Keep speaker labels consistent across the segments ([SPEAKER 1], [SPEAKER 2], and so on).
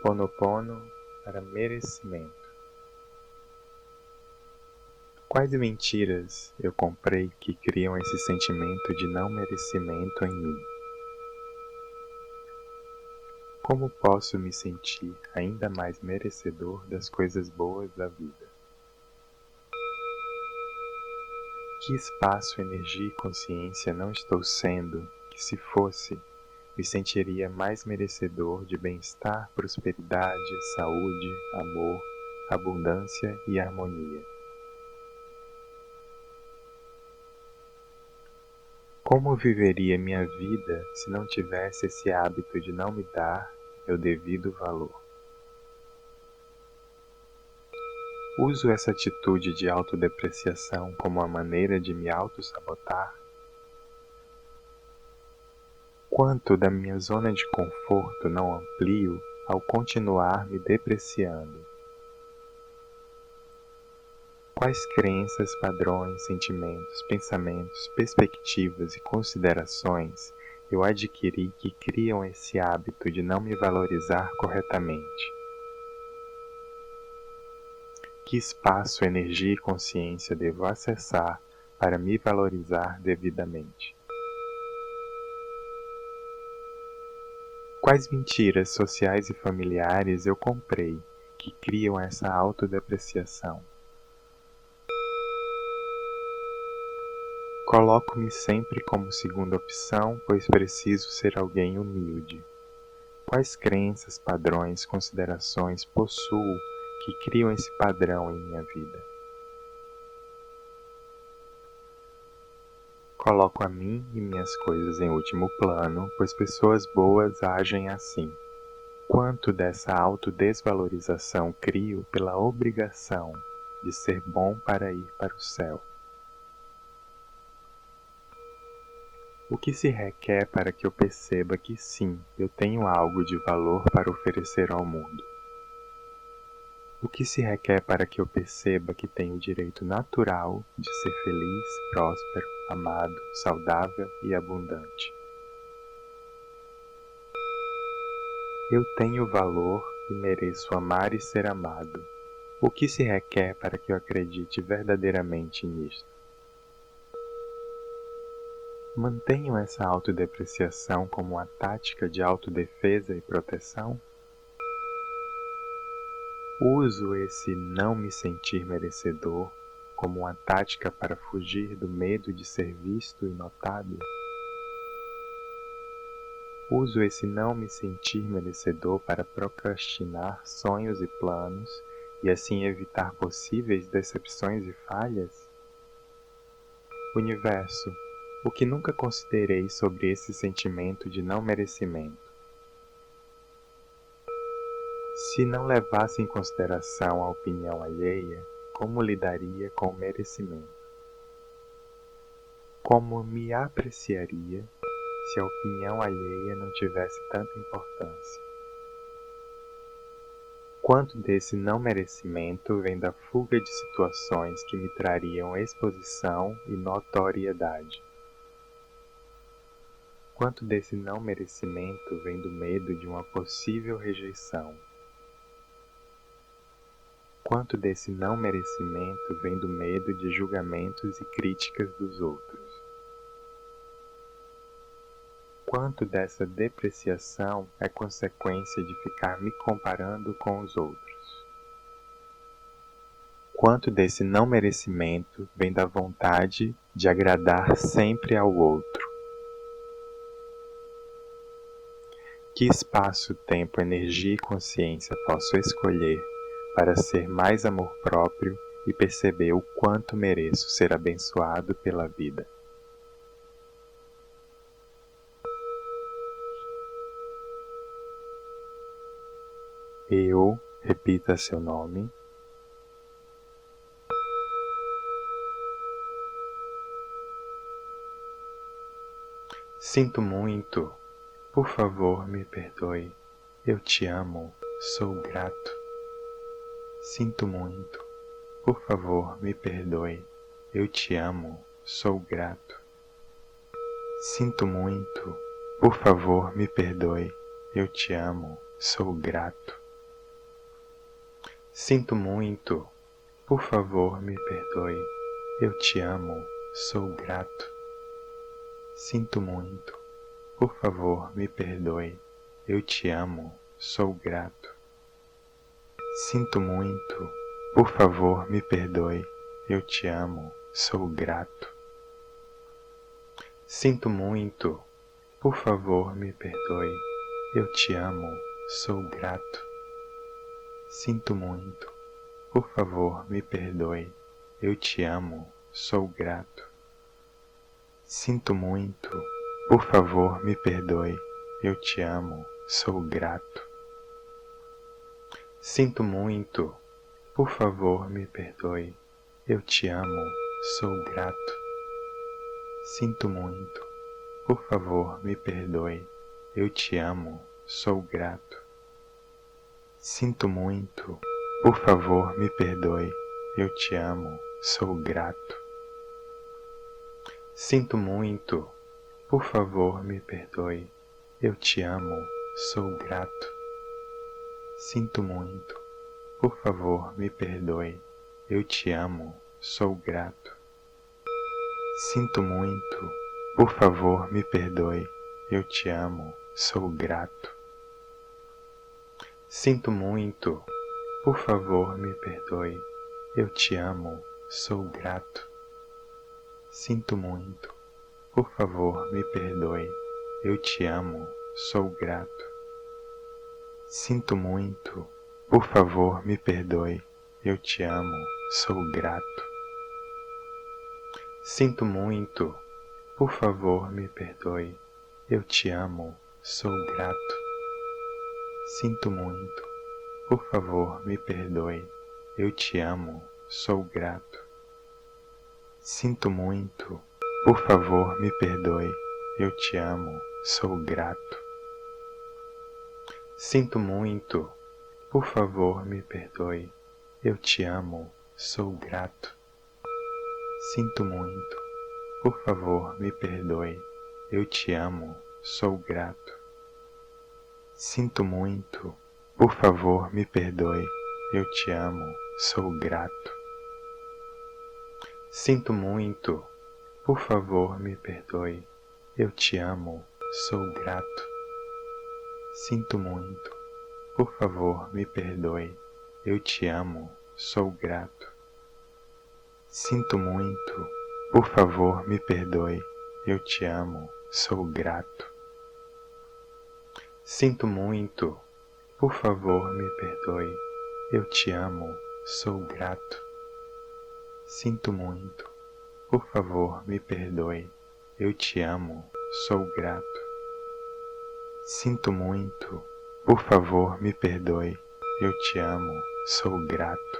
[SPEAKER 1] Ho'oponopono para merecimento. Quais mentiras eu comprei que criam esse sentimento de não merecimento em mim? Como posso me sentir ainda mais merecedor das coisas boas da vida? Que espaço, energia e consciência não estou sendo que, se fosse, me sentiria mais merecedor de bem-estar, prosperidade, saúde, amor, abundância e harmonia? Como viveria minha vida se não tivesse esse hábito de não me dar meu devido valor? Uso essa atitude de autodepreciação como uma maneira de me auto-sabotar? Quanto da minha zona de conforto não amplio ao continuar me depreciando? Quais crenças, padrões, sentimentos, pensamentos, perspectivas e considerações eu adquiri que criam esse hábito de não me valorizar corretamente? Que espaço, energia e consciência devo acessar para me valorizar devidamente? Quais mentiras sociais e familiares eu comprei que criam essa autodepreciação? Coloco-me sempre como segunda opção, pois preciso ser alguém humilde. Quais crenças, padrões, considerações possuo que criam esse padrão em minha vida? Coloco a mim e minhas coisas em último plano, pois pessoas boas agem assim. Quanto dessa autodesvalorização crio pela obrigação de ser bom para ir para o céu? O que se requer para que eu perceba que sim, eu tenho algo de valor para oferecer ao mundo? O que se requer para que eu perceba que tenho o direito natural de ser feliz, próspero, amado, saudável e abundante? Eu tenho valor e mereço amar e ser amado. O que se requer para que eu acredite verdadeiramente nisto? Mantenho essa autodepreciação como uma tática de autodefesa e proteção? Uso esse não me sentir merecedor como uma tática para fugir do medo de ser visto e notado? Uso esse não me sentir merecedor para procrastinar sonhos e planos e assim evitar possíveis decepções e falhas? Universo, o que nunca considerei sobre esse sentimento de não merecimento? Se não levasse em consideração a opinião alheia, como lidaria com o merecimento? Como me apreciaria se a opinião alheia não tivesse tanta importância? Quanto desse não merecimento vem da fuga de situações que me trariam exposição e notoriedade? Quanto desse não merecimento vem do medo de uma possível rejeição? Quanto desse não merecimento vem do medo de julgamentos e críticas dos outros? Quanto dessa depreciação é consequência de ficar me comparando com os outros? Quanto desse não merecimento vem da vontade de agradar sempre ao outro? Que espaço, tempo, energia e consciência posso escolher para ser mais amor próprio e perceber o quanto mereço ser abençoado pela vida? Eu, repita seu nome. Sinto muito. Por favor, me perdoe. Eu te amo. Sou grato. Sinto muito. Por favor, me perdoe. Eu te amo. Sou grato. Sinto muito. Por favor, me perdoe. Eu te amo. Sou grato. Sinto muito, por favor me perdoe, eu te amo, sou grato. Sinto muito, por favor me perdoe, eu te amo, sou grato. Sinto muito, por favor me perdoe, eu te amo, sou grato. Sinto muito, por favor me perdoe, eu te amo, sou grato. Sinto muito, por favor me perdoe, eu te amo, sou grato. Sinto muito, por favor me perdoe, eu te amo, sou grato. Sinto muito, por favor me perdoe, eu te amo, sou grato. Sinto muito, por favor me perdoe, eu te amo, sou grato. Sinto muito, por favor me perdoe, eu te amo, sou grato. Sinto muito, por favor me perdoe, eu te amo, sou grato. Sinto muito, por favor me perdoe, eu te amo, sou grato. Sinto muito, por favor me perdoe, eu te amo, sou grato. Sinto muito, por favor me perdoe, eu te amo, sou grato. Sinto muito, por favor me perdoe, eu te amo, sou grato. Sinto muito, por favor me perdoe, eu te amo, sou grato. Sinto muito, por favor me perdoe, eu te amo, sou grato. Sinto muito, por favor me perdoe, eu te amo, sou grato. Sinto muito, por favor me perdoe, eu te amo, sou grato. Sinto muito, por favor me perdoe, eu te amo, sou grato. Sinto muito, por favor me perdoe, eu te amo, sou grato. Sinto muito, por favor me perdoe, eu te amo, sou grato. Sinto muito, por favor me perdoe, eu te amo, sou grato. Sinto muito, por favor me perdoe, eu te amo, sou grato. Sinto muito, por favor me perdoe, eu te amo, sou grato. Sinto muito, por favor me perdoe, eu te amo, sou grato. Sinto muito, por favor me perdoe, eu te amo, sou grato.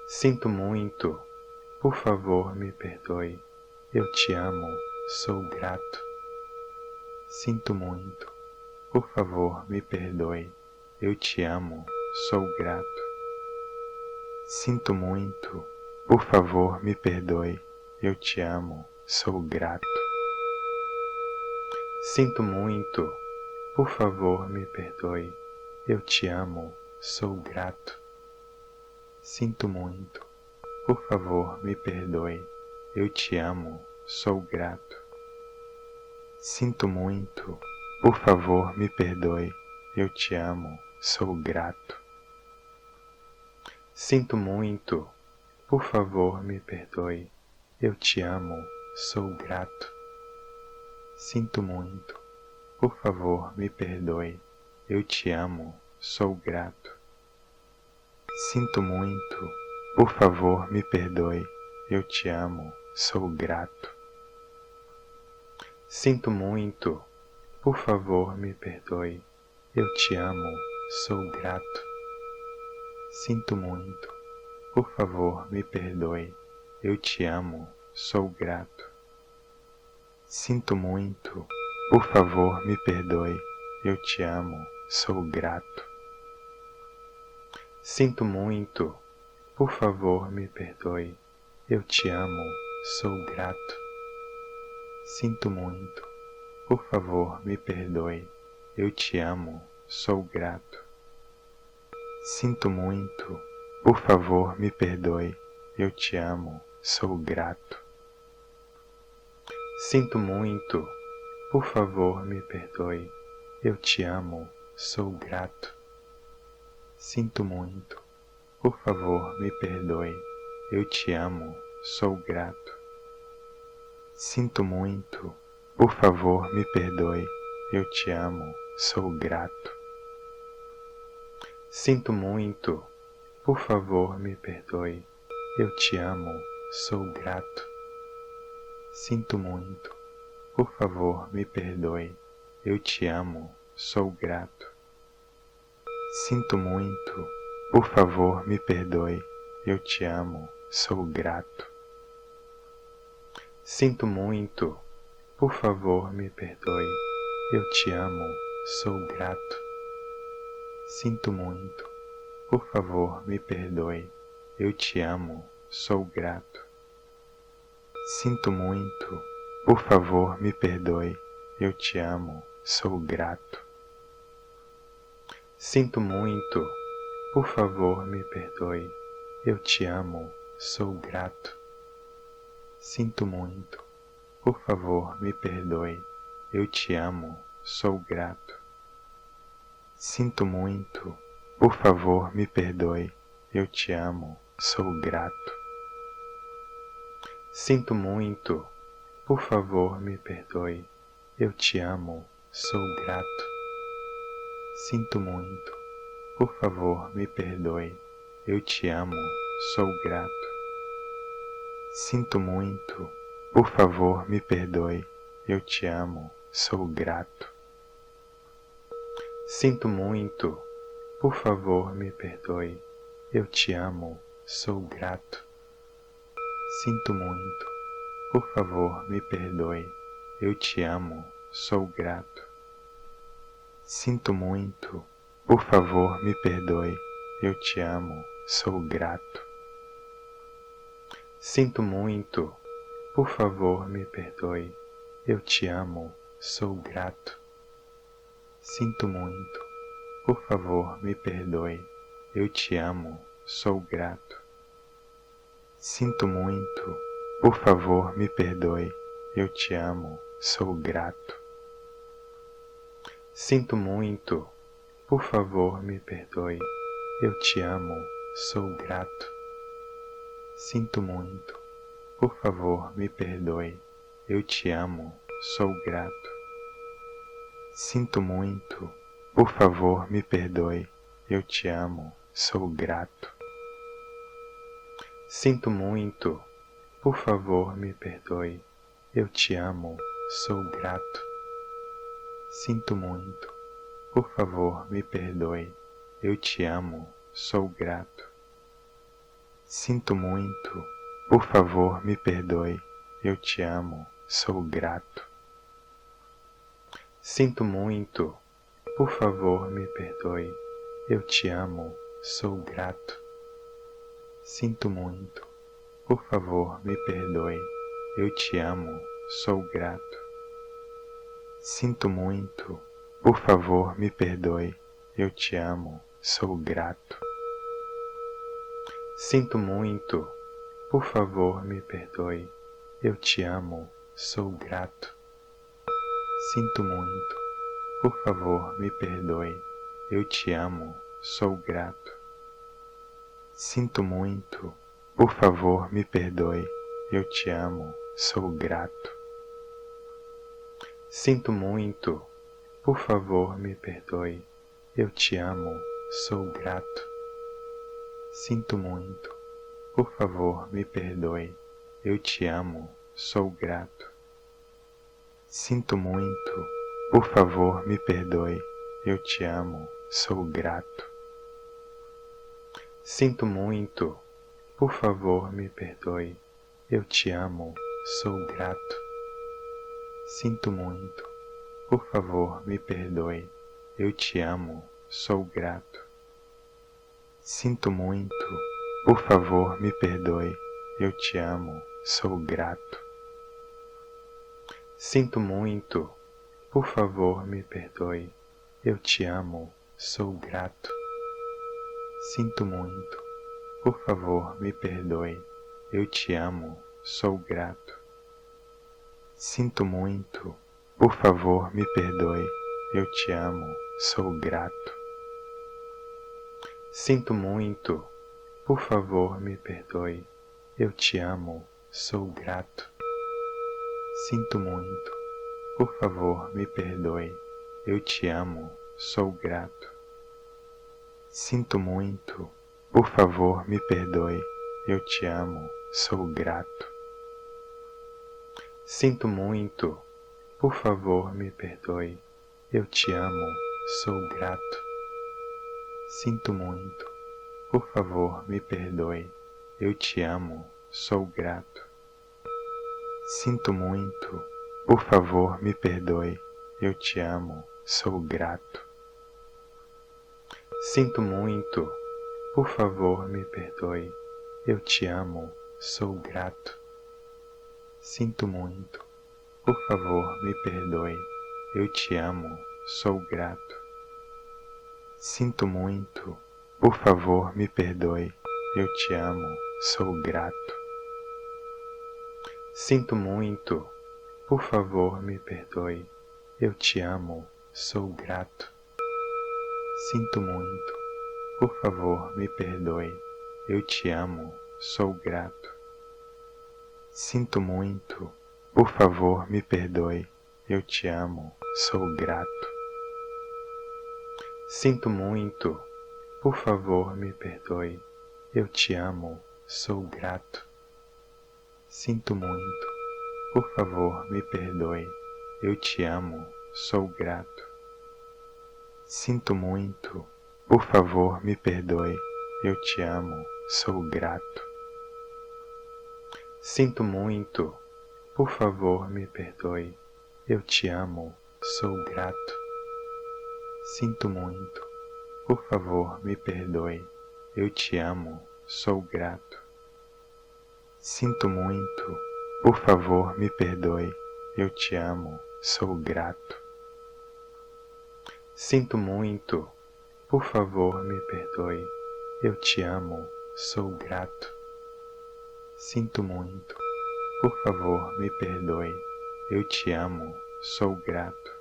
[SPEAKER 1] Sinto muito, por favor me perdoe, eu te amo, sou grato. Sinto muito, por favor me perdoe, eu te amo, sou grato. Sinto muito, por favor me perdoe, eu te amo, sou grato. Sinto muito, por favor me perdoe, eu te amo, sou grato. Sinto muito, por favor me perdoe, eu te amo, sou grato. Sinto muito, por favor me perdoe, eu te amo, sou grato. Sinto muito, por favor me perdoe, eu te amo, sou grato. Sinto muito, por favor me perdoe, eu te amo, sou grato. Sinto muito, por favor me perdoe, eu te amo, sou grato. Sinto muito, por favor me perdoe, eu te amo, sou grato. Sinto muito, por favor me perdoe, eu te amo, sou grato. Sinto muito, por favor me perdoe, eu te amo, sou grato. Sinto muito, por favor me perdoe, eu te amo, sou grato. Sinto muito, por favor me perdoe, eu te amo, sou grato. Sinto muito, por favor me perdoe, eu te amo, sou grato. Sinto muito, por favor me perdoe, eu te amo, sou grato. Sinto muito, por favor me perdoe, eu te amo, sou grato. Sinto muito, por favor me perdoe, eu te amo, sou grato. Sinto muito, por favor me perdoe, eu te amo, sou grato. Sinto muito, por favor me perdoe, eu te amo, sou grato. Sinto muito, por favor me perdoe, eu te amo, sou grato. Sinto muito, por favor me perdoe, eu te amo, sou grato. Sinto muito, por favor me perdoe, eu te amo, sou grato. Sinto muito, por favor me perdoe, eu te amo, sou grato. Sinto muito, por favor me perdoe, eu te amo, sou grato. Sinto muito, por favor me perdoe, eu te amo, sou grato. Sinto muito, por favor me perdoe, eu te amo, sou grato. Sinto muito, por favor me perdoe, eu te amo, sou grato. Sinto muito, por favor me perdoe, eu te amo, sou grato. Sinto muito, por favor me perdoe, eu te amo, sou grato. Sinto muito, por favor me perdoe, eu te amo, sou grato. Sinto muito, por favor me perdoe, eu te amo, sou grato. Sinto muito, por favor me perdoe, eu te amo, sou grato. Sinto muito, por favor me perdoe, eu te amo, sou grato. Sinto muito, por favor me perdoe, eu te amo, sou grato. Sinto muito, por favor me perdoe, eu te amo, sou grato. Sinto muito, por favor me perdoe, eu te amo, sou grato. Sinto muito, por favor me perdoe, eu te amo, sou grato. Sinto muito, por favor me perdoe, eu te amo, sou grato. Sinto muito, por favor me perdoe, eu te amo, sou grato. Sinto muito, por favor me perdoe, eu te amo, sou grato. Sinto muito, por favor me perdoe, eu te amo, sou grato. Sinto muito, por favor me perdoe, eu te amo, sou grato. Sinto muito, por favor me perdoe, eu te amo, sou grato. Sinto muito, por favor me perdoe, eu te amo, sou grato. Sinto muito, por favor me perdoe, eu te amo, sou grato. Sinto muito, por favor me perdoe, eu te amo, sou grato. Sinto muito, por favor me perdoe, eu te amo, sou grato. Sinto muito, por favor me perdoe, eu te amo, sou grato. Sinto muito, por favor me perdoe, eu te amo, sou grato. Sinto muito, por favor me perdoe, eu te amo, sou grato. Sinto muito, por favor me perdoe, eu te amo, sou grato. Sinto muito, por favor me perdoe, eu te amo, sou grato. Sinto muito, por favor me perdoe, eu te amo, sou grato. Sinto muito, por favor me perdoe, eu te amo, sou grato. Sinto muito, por favor me perdoe, eu te amo, sou grato. Sinto muito. Por favor, me perdoe. Eu te amo. Sou grato. Sinto muito. Por favor, me perdoe. Eu te amo. Sou grato. Sinto muito. Por favor, me perdoe. Eu te amo. Sou grato. Sinto muito. Por favor, me perdoe. Eu te amo. Sou grato. Sinto muito. Por favor, me perdoe. Eu te amo. Sou grato. Sinto muito. Por favor, me perdoe. Eu te amo. Sou grato. Sinto muito. Por favor, me perdoe. Eu te amo. Sou grato. Sinto muito. Por favor, me perdoe. Eu te amo. Sou grato. Sinto muito. Por favor, me perdoe. Eu te amo. Sou grato. Sinto muito. Por favor, me perdoe. Eu te amo. Sou grato. Sinto muito. Por favor, me perdoe. Eu te amo. Sou grato. Sinto muito. Por favor, me perdoe. Eu te amo. Sou grato. Sinto muito. Por favor, me perdoe. Eu te amo. Sou grato. Sinto muito. Por favor, me perdoe. Eu te amo. Sou grato. Sinto muito. Por favor, me perdoe. Eu te amo. Sou grato. Sinto muito. Por favor, me perdoe. Eu te amo. Sou grato. Sinto muito. Por favor, me perdoe. Eu te amo. Sou grato. Sinto muito. Por favor, me perdoe. Eu te amo. Sou grato. Sinto muito. Por favor, me perdoe. Eu te amo. Sou grato. Sinto muito. Por favor, me perdoe. Eu te amo. Sou grato. Sinto muito. Por favor, me perdoe. Eu te amo. Sou grato. Sinto muito. Por favor, me perdoe. Eu te amo. Sou grato.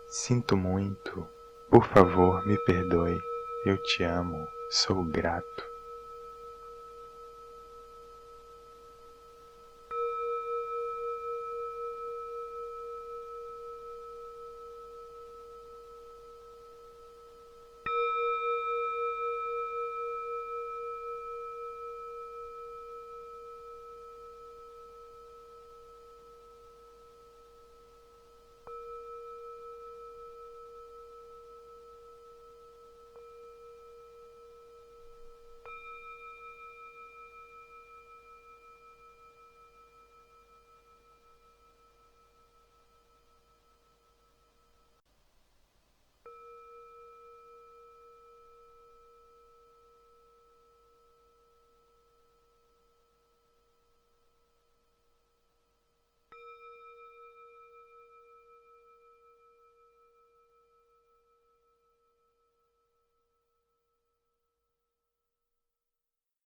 [SPEAKER 1] Sinto muito. Por favor, me perdoe. Eu te amo. Sou grato.